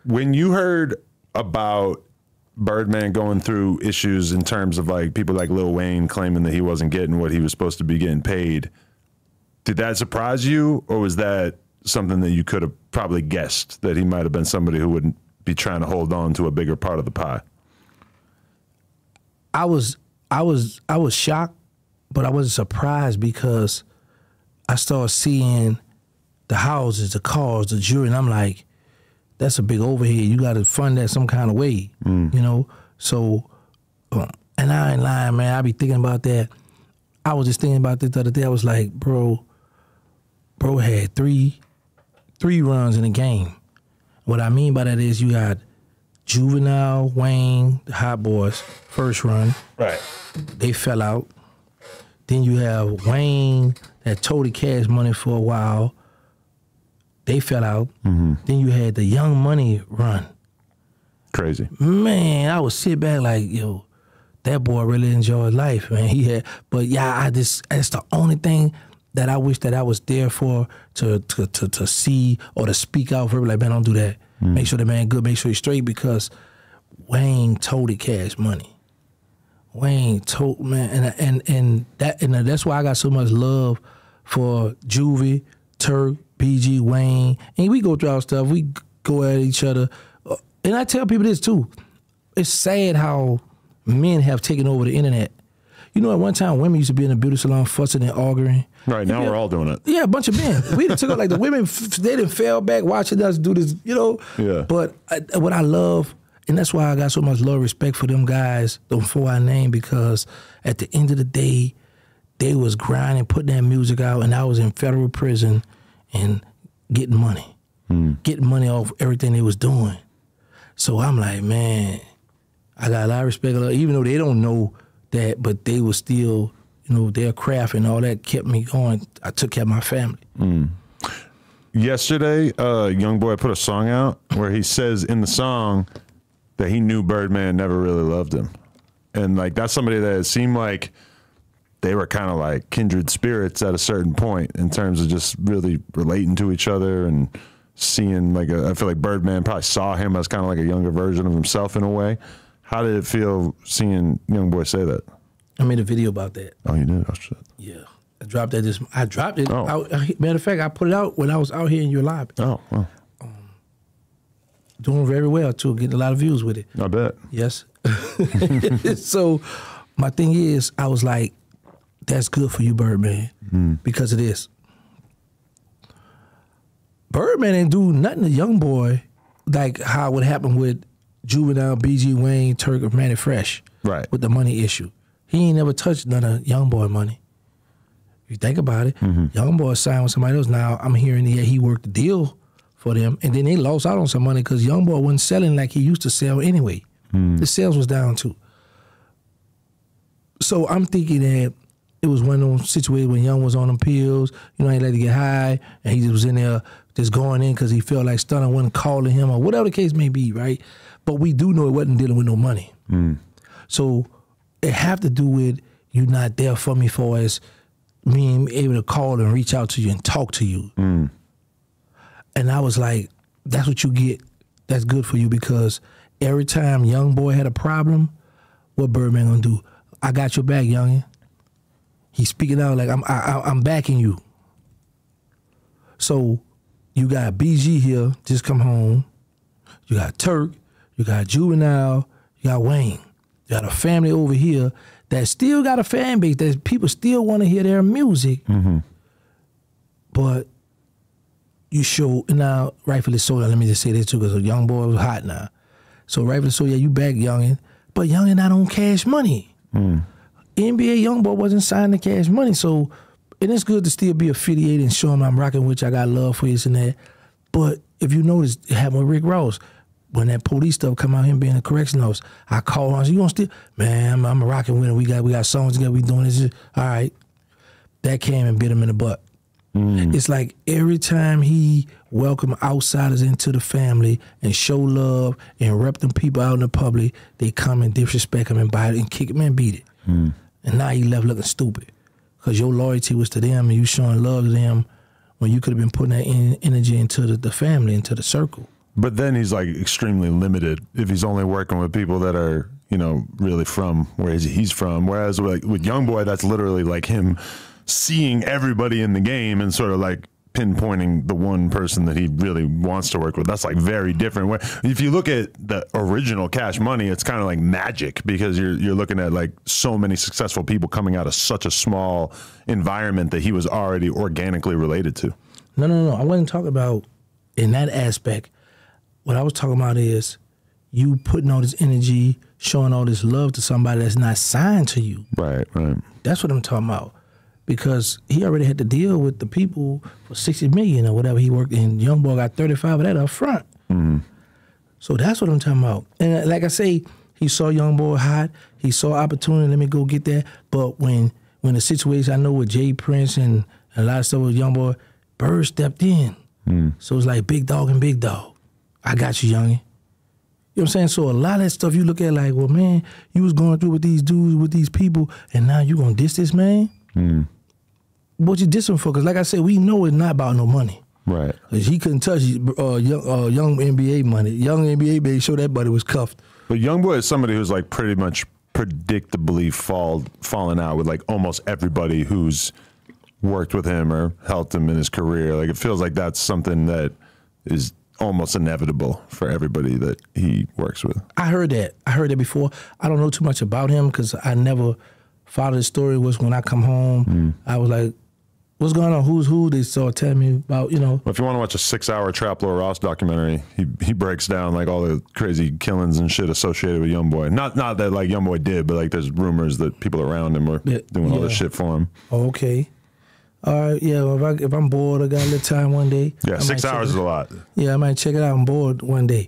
When you heard about Birdman going through issues in terms of like people like Lil Wayne claiming that he wasn't getting what he was supposed to be getting paid, did that surprise you, or was that something that you could have probably guessed that he might have been somebody who wouldn't be trying to hold on to a bigger part of the pie? I was shocked, but I wasn't surprised because I started seeing the houses, the cars, the jewelry, and I'm like, that's a big overhead. You got to fund that some kind of way, you know? So, and I ain't lying, man. I be thinking about that. I was just thinking about this the other day. I was like, bro had three runs in a game. What I mean by that is you got Juvenile, Wayne, the Hot Boys, first run. Right. They fell out. Then you have Wayne that toted Cash Money for a while. They fell out. Then you had the Young Money run. Crazy. Man, I would sit back like, yo, that boy really enjoyed life, man. But yeah, that's the only thing that I wish that I was there for to see or to speak out for. Like, man, don't do that. Make sure the man good, make sure he's straight, because Wayne toted Cash Money. Wayne told, man, and that's why I got so much love for Juvie, Turk, BG, Wayne, and we go through our stuff. We go at each other, and I tell people this too. It's sad how men have taken over the internet. You know, at one time, women used to be in the beauty salon fussing and arguing. Right, now we're all doing it. Yeah, a bunch of men. We took it like the women, they didn't fell back watching us do this, you know? Yeah. But what I love, and that's why I got so much love, respect for them guys, them 4 I named, because at the end of the day, they was grinding, putting that music out, and I was in federal prison and getting money. Getting money off everything they was doing. So I'm like, man, I got a lot of respect, even though they don't know that, but they was still, you know, their craft and all that kept me going. I took care of my family. Yesterday, Youngboy put a song out where he says in the song that he knew Birdman never really loved him. And like, that's somebody that it seemed like they were kind of like kindred spirits at a certain point in terms of just really relating to each other and seeing like I feel like Birdman probably saw him as kind of like a younger version of himself in a way. How did it feel seeing Youngboy say that? I made a video about that. Oh, you did? Oh, shit. Yeah. I dropped that. I dropped it. Oh. Matter of fact, I put it out when I was out here in your lobby. Oh, wow. Doing very well, too. Getting a lot of views with it. I bet. Yes. So my thing is, I was like, that's good for you, Birdman, because of this. Birdman didn't do nothing to Youngboy like how it happened with Juvenile, BG, Wayne, Turk, or Manny Fresh. Right. With the money issue. He ain't never touched none of Youngboy money. If you think about it, Youngboy signed with somebody else. Now I'm hearing that he worked the deal for them, and then they lost out on some money because Youngboy wasn't selling like he used to sell anyway. The sales was down too. So I'm thinking that it was one of those situations when Young was on them pills, you know, he let to get high, and he just was in there just going in because he felt like Stunner wasn't calling him or whatever the case may be, right? But we do know it wasn't dealing with no money. So it have to do with you not there for me for as me able to call and reach out to you and talk to you. And I was like, that's what you get. That's good for you, because every time Youngboy had a problem, what Birdman gonna do? I got your back, youngin'. He's speaking out like I'm backing you. So you got BG here, just come home. You got Turk, you got Juvenile, you got Wayne. You got a family over here that still got a fan base, that people still want to hear their music. But you show, now rightfully so, let me just say this too, because Youngboy was hot now. So rightfully so, yeah, you back Youngin, but Youngin not on Cash Money. NBA Youngboy wasn't signed to Cash Money, so, and it's good to still be affiliated and show him I'm rocking with you, I got love for you and that. But if you notice, it happened with Rick Ross. When that police stuff come out, him being a correction officer, I called him, I said, you gonna still, man, I'm rocking with him, we got songs together, we doing this, all right. That came and bit him in the butt. It's like every time he welcome outsiders into the family and show love and rep them people out in the public, they come and disrespect him and bite it and kick him and beat it. And now he left looking stupid because your loyalty was to them and you showing love to them when you could have been putting that energy into the family, into the circle. But then he's like extremely limited if he's only working with people that are, you know, really from where he's from. Whereas with Youngboy, that's literally like him seeing everybody in the game and sort of like pinpointing the one person that he really wants to work with. That's like very different. If you look at the original Cash Money, it's kind of like magic because you're looking at like so many successful people coming out of such a small environment that he was already organically related to. No. I wasn't talking about in that aspect. What I was talking about is you putting all this energy, showing all this love to somebody that's not signed to you. Right. That's what I'm talking about. Because he already had to deal with the people for $60 million or whatever he worked in. Youngboy got 35 of that up front. Mm-hmm. So that's what I'm talking about. And like I say, he saw Youngboy hot. He saw opportunity. Let me go get that. But when the situation I know with Jay Prince and a lot of stuff with Youngboy, Bird stepped in. So it's like big dog and big dog. I got you, youngin'. You know what I'm saying? So a lot of that stuff you look at like, well, man, you was going through with these dudes, with these people, and now you gonna diss this man? What you dissing for? Because like I said, we know it's not about no money. Right. Cause he couldn't touch young NBA money. Young NBA made sure that buddy was cuffed. But Youngboy is somebody who's like pretty much predictably fallen out with like almost everybody who's worked with him or helped him in his career. Like it feels like that's something that is almost inevitable for everybody that he works with. I heard that before. I don't know too much about him because I never followed his story. Was when I come home, I was like, what's going on? Who's who? They started telling me about, you know. Well, if you want to watch a 6-hour Trap Lord Ross documentary, he breaks down like all the crazy killings and shit associated with Youngboy. Not that like Youngboy did, but like there's rumors that people around him were doing all this shit for him. Okay. All right, yeah, well, if I'm bored, I got a little time one day. Yeah, 6 hours is a lot. Yeah, I might check it out. I'm bored one day.